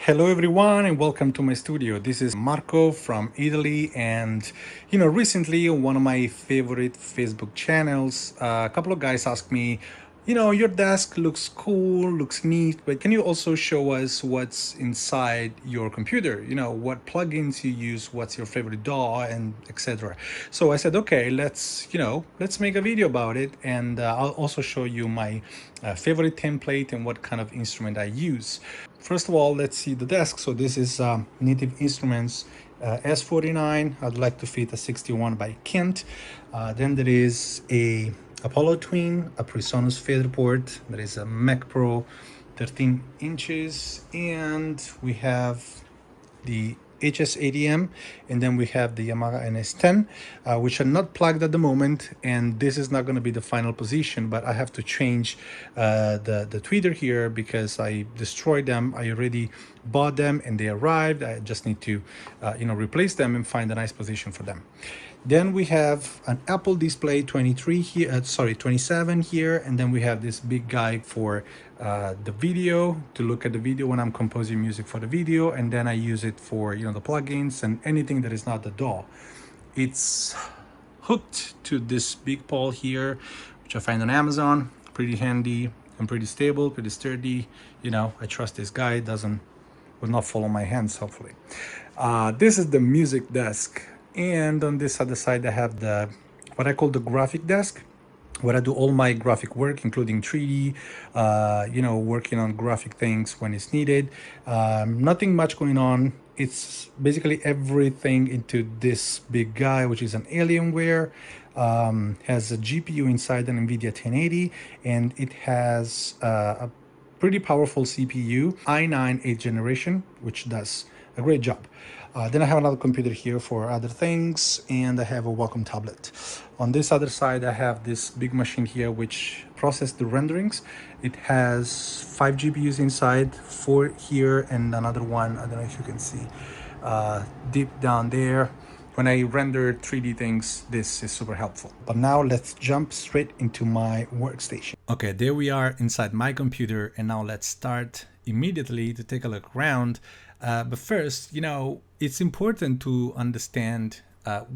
Hello everyone and welcome to my studio. This is Marco from Italy, and recently on one of my favorite Facebook channels, a couple of guys asked me, your desk looks cool, looks neat, but can you also show us what's inside your computer? What plugins you use, what's your favorite DAW, and etc. So I said, okay, let's make a video about it, and I'll also show you my favorite template and what kind of instrument I use. First of all, let's see the desk. So this is Native Instruments S49. I'd like to fit a 61 by Kent. Then there is a Apollo Twin, a Presonus Faderport. There is a Mac Pro 13 inches, and we have the HS80M, and then we have the Yamaha NS10, which are not plugged at the moment, and this is not going to be the final position, but I have to change the tweeter here because I destroyed them. I already bought them and they arrived. I just need to replace them and find a nice position for them. Then we have an Apple Display 23 here, 27 here, and then we have this big guy for the video, to look at the video when I'm composing music for the video, and then I use it for the plugins and anything that is not the DAW. It's hooked to this big pole here, which I find on Amazon. Pretty handy and pretty stable, pretty sturdy. I trust this guy will not fall on my hands, hopefully. This is the music desk. And on this other side, I have what I call the graphic desk, where I do all my graphic work, including 3D, working on graphic things when it's needed. Nothing much going on. It's basically everything into this big guy, which is an Alienware. Has a GPU inside an NVIDIA 1080, and it has a pretty powerful CPU, i9 8th generation, which does a great job. Then I have another computer here for other things, and I have a Wacom tablet. On this other side, I have this big machine here which processes the renderings. It has 5 GPUs inside, 4 here, and another one, I don't know if you can see, deep down there. When I render 3D things, this is super helpful. But now let's jump straight into my workstation. Okay, there we are inside my computer, and now let's start immediately to take a look around. But first, it's important to understand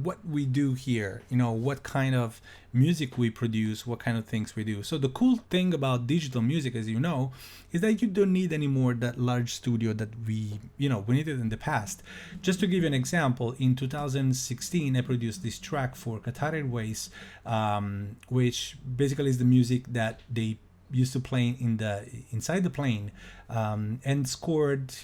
what we do here, what kind of music we produce, what kind of things we do. So the cool thing about digital music, as you know, is that you don't need anymore that large studio that we needed in the past. Just to give you an example, in 2016, I produced this track for Qatar Airways, which basically is the music that they used to play inside the plane, and scored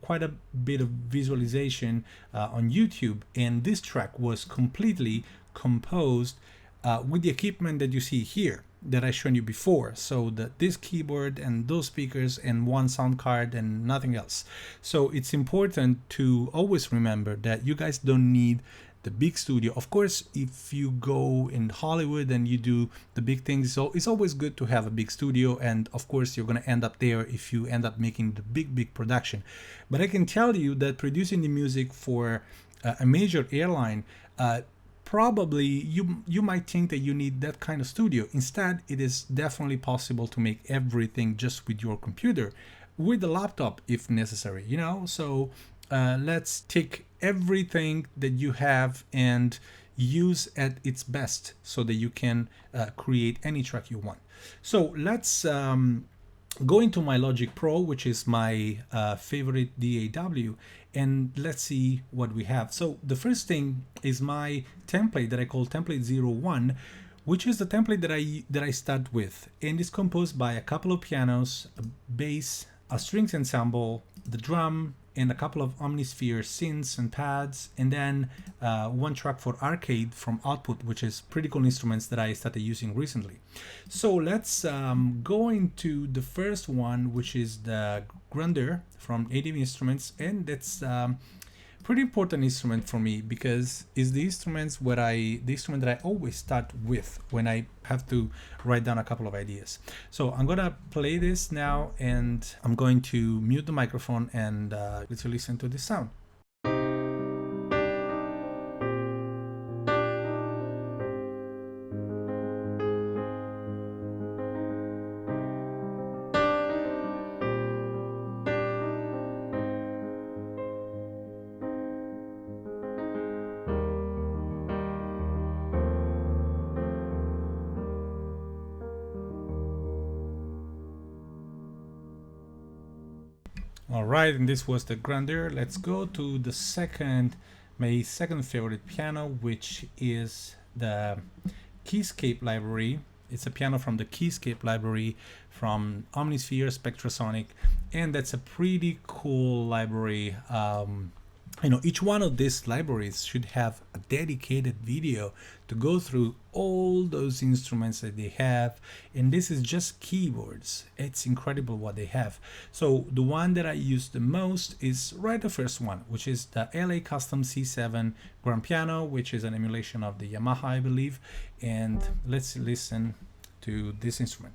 quite a bit of visualization on YouTube. And this track was completely composed with the equipment that you see here that I shown you before. So this keyboard and those speakers and one sound card and nothing else. So it's important to always remember that you guys don't need the big studio. Of course, if you go in Hollywood and you do the big things, so it's always good to have a big studio, and of course you're going to end up there if you end up making the big production. But I can tell you that producing the music for a major airline, probably you might think that you need that kind of studio. Instead, it is definitely possible to make everything just with your computer, with a laptop if necessary, so let's take everything that you have and use at its best so that you can create any track you want. So let's go into my Logic Pro, which is my favorite DAW, and let's see what we have. So the first thing is my template that I call template 01, which is the template that I start with, and it's composed by a couple of pianos, a bass, a strings ensemble, the drum, and a couple of Omnisphere synths and pads, and then one track for arcade from Output, which is pretty cool instruments that I started using recently. So let's go into the first one, which is the Grunder from Native Instruments, and that's pretty important instrument for me because it's the instrument that I always start with when I have to write down a couple of ideas. So I'm gonna play this now, and I'm going to mute the microphone and let's listen to this sound. All right, and this was the grandeur. Let's go to the my second favorite piano, which is the KeyScape library. It's a piano from the KeyScape library from Omnisphere, Spectrasonic, and that's a pretty cool library. Each one of these libraries should have a dedicated video to go through all those instruments that they have, and this is just keyboards. It's incredible what they have. So the one that I use the most is right the first one, which is the LA Custom C7 grand piano, which is an emulation of the Yamaha, I believe. And let's listen to this instrument.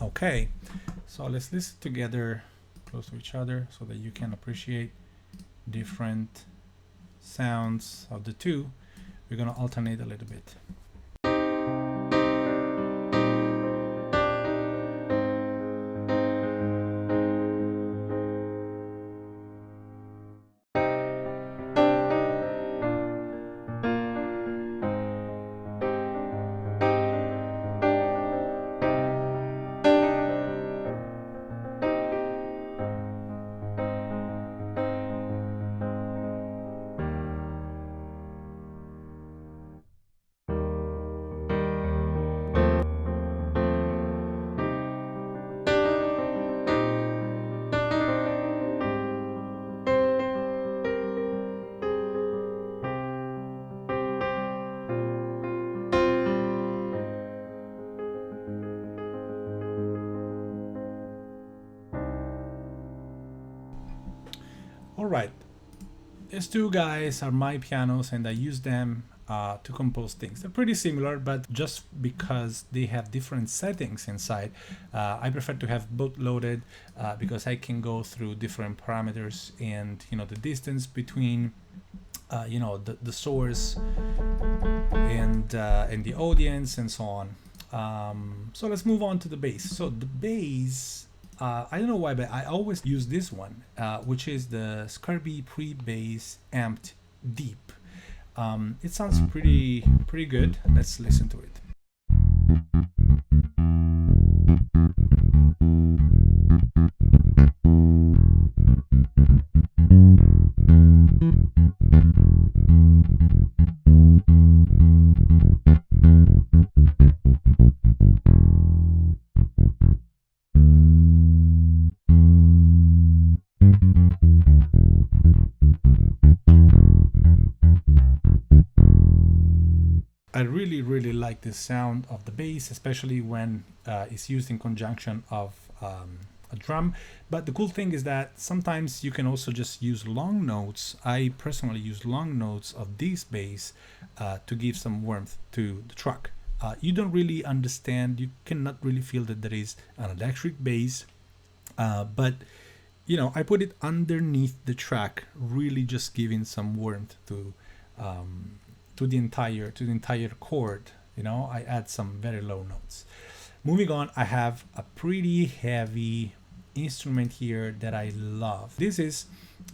Okay, so let's listen together close to each other so that you can appreciate different sounds of the two. We're going to alternate a little bit. All right, these two guys are my pianos and I use them to compose things. They're pretty similar, but just because they have different settings inside, I prefer to have both loaded because I can go through different parameters and the distance between the source and the audience and so on. So let's move on to the bass. So the bass, I don't know why, but I always use this one, which is the Scarby Pre-Bass Amped Deep. It sounds pretty good. Let's listen to it. I really like the sound of the bass, especially when it's used in conjunction of a drum. But the cool thing is that sometimes you can also just use long notes. I personally use long notes of this bass to give some warmth to the track. You don't really understand, you cannot really feel that there is an electric bass, but I put it underneath the track, really just giving some warmth to the entire chord. I add some very low notes. Moving on, I have a pretty heavy instrument here that I love. This is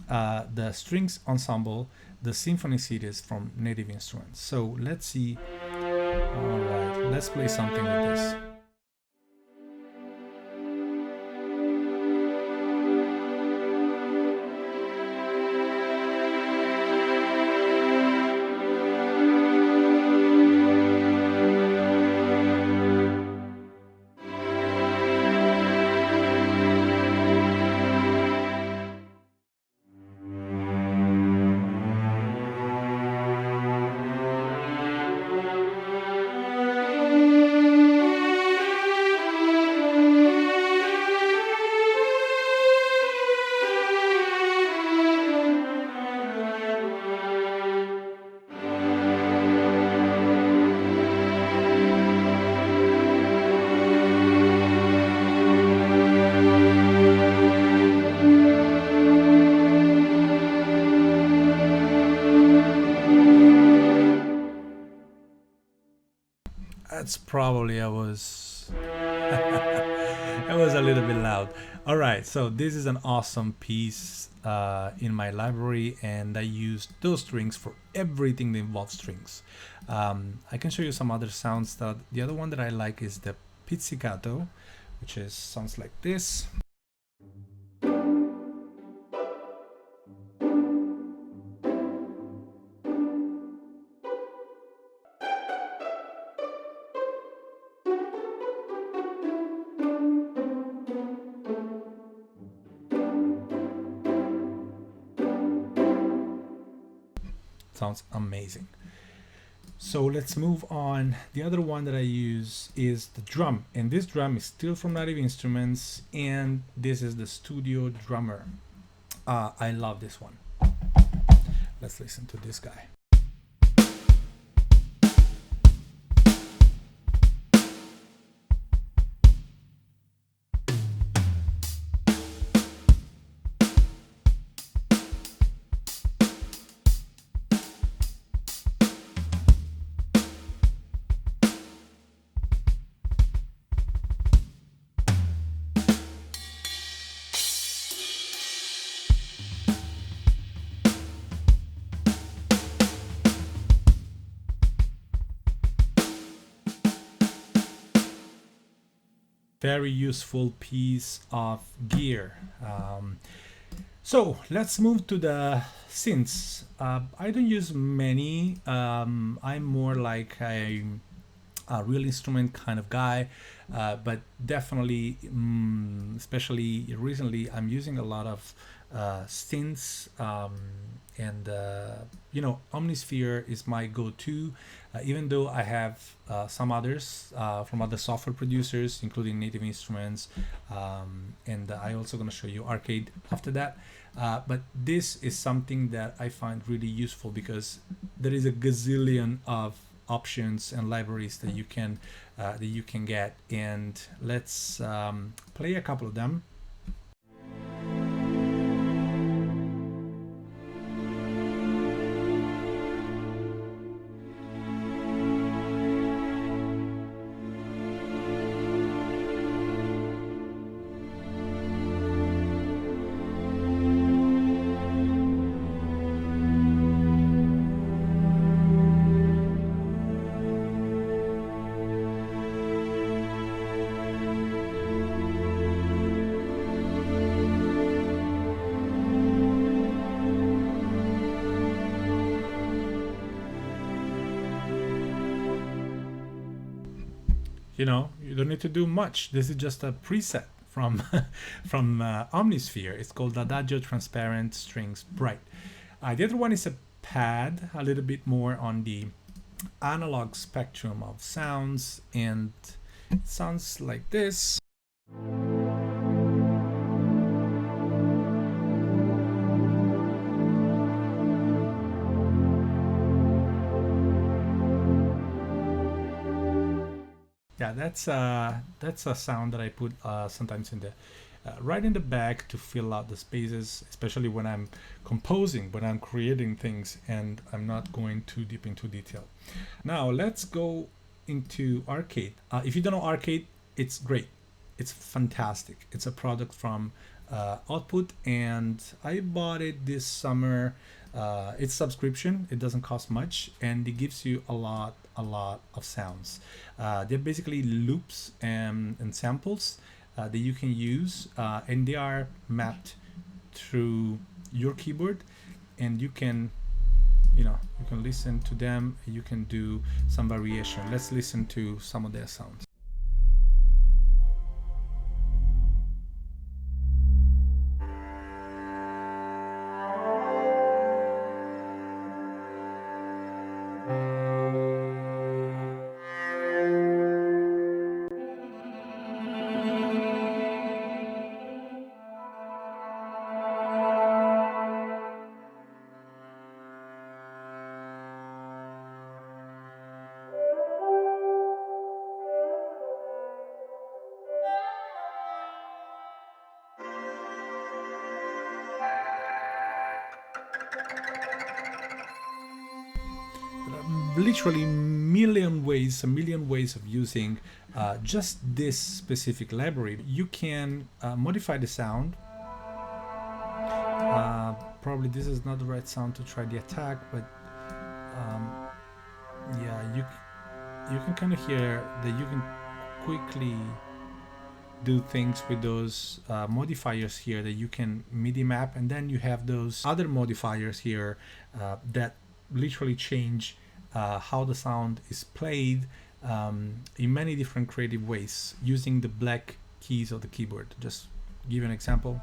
the strings ensemble, the symphony series from Native Instruments. So let's see. All right, let's play something with this. That's probably I was it was a little bit loud. All right, so this is an awesome piece in my library, and I use those strings for everything that involves strings. I can show you some other sounds. That the other one that I like is the pizzicato, which is sounds like this. Sounds amazing. So let's move on. The other one that I use is the drum, and this drum is still from Native Instruments, and this is the Studio Drummer. I love this one. Let's listen to this guy. Very useful piece of gear. So let's move to the synths. I don't use many. I'm more like a real instrument kind of guy, but definitely, especially recently, I'm using a lot of synths, and Omnisphere is my go-to, even though I have some others from other software producers, including Native Instruments, and I also going to show you Arcade after that. But this is something that I find really useful because there is a gazillion of options and libraries that you can get, and let's play a couple of them. You don't need to do much. This is just a preset from Omnisphere. It's called Adagio Transparent Strings Bright. The other one is a pad, a little bit more on the analog spectrum of sounds, and it sounds like this. Yeah, that's a sound that I put sometimes in the right in the back to fill out the spaces, especially when I'm composing, when I'm creating things, and I'm not going too deep into detail. Now let's go into Arcade. If you don't know Arcade, it's great. It's fantastic. It's a product from Output, and I bought it this summer. It's subscription. It doesn't cost much, and it gives you a lot of sounds. They're basically loops and samples that you can use, and they are mapped through your keyboard, and you can listen to them. You can do some variation. Let's listen to some of their sounds. literally a million ways of using just this specific library. You can modify the sound. Probably this is not the right sound to try the attack, but yeah, you can kind of hear that you can quickly do things with those modifiers here that you can MIDI map, and then you have those other modifiers here that literally change how the sound is played in many different creative ways using the black keys of the keyboard. Just give you an example.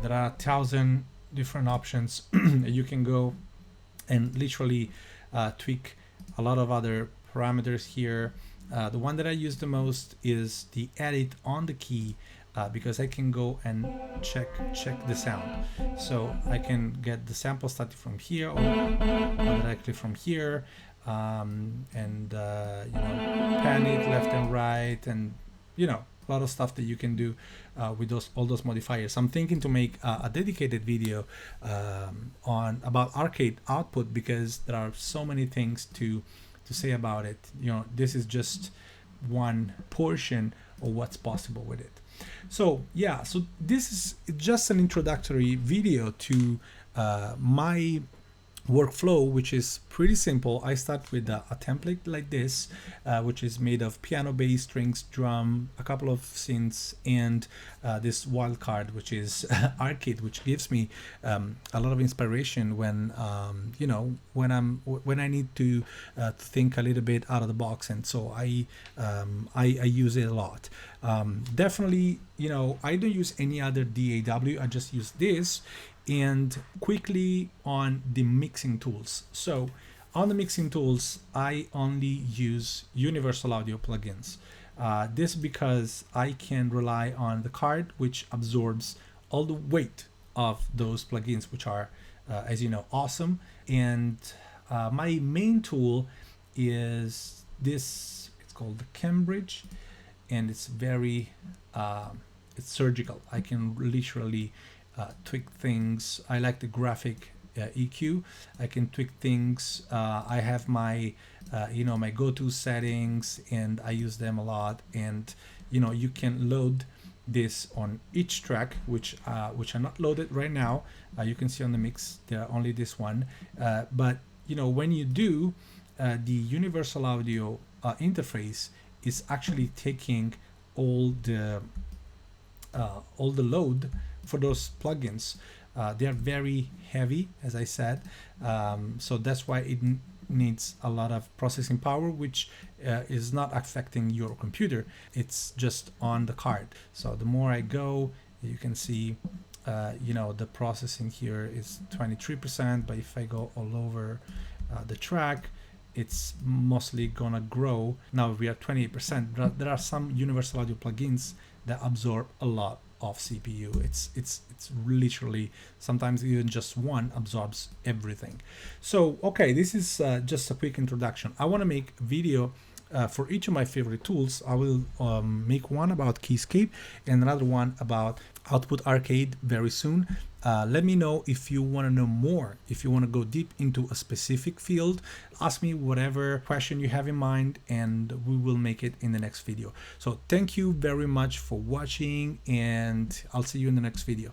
There are 1,000 different options. You can go and literally tweak a lot of other parameters here. The one that I use the most is the edit on the key, because I can go and check the sound. So I can get the sample started from here or directly from here, and you know, pan it left and right, and you know, a lot of stuff that you can do with all those modifiers. I'm thinking to make a dedicated video about arcade output, because there are so many things to say about it. You know, this is just one portion of what's possible with it. So yeah, so this is just an introductory video to my workflow, which is pretty simple. I start with a template like this, which is made of piano, bass, strings, drum, a couple of synths, and this wildcard, which is arcade, which gives me a lot of inspiration when you know, when I need to think a little bit out of the box, and so I use it a lot. Definitely, you know, I don't use any other DAW. I just use this. And quickly on the mixing tools. So on the mixing tools, I only use universal audio plugins. This because I can rely on the card, which absorbs all the weight of those plugins, which are, as you know, awesome. And my main tool is this. It's called the Cambridge, and it's very, it's surgical. I can literally tweak things. I like the graphic EQ. I can tweak things. I have my you know, my go-to settings, and I use them a lot. And you know, you can load this on each track, which are not loaded right now. You can see on the mix there are only this one, but you know, when you do, the universal audio interface is actually taking all the load for those plugins. They are very heavy, as I said, so that's why it needs a lot of processing power, which is not affecting your computer. It's just on the card. So the more I go, you can see you know, the processing here is 23%, but if I go all over the track, it's mostly gonna grow. Now we are 28%. There are some universal audio plugins that absorb a lot of CPU. It's literally sometimes even just one absorbs everything. So okay, this is just a quick introduction. I want to make a video for each of my favorite tools. I will make one about KeyScape and another one about Output Arcade very soon. Let me know if you want to know more, if you want to go deep into a specific field. Ask me whatever question you have in mind, and we will make it in the next video. So thank you very much for watching, and I'll see you in the next video.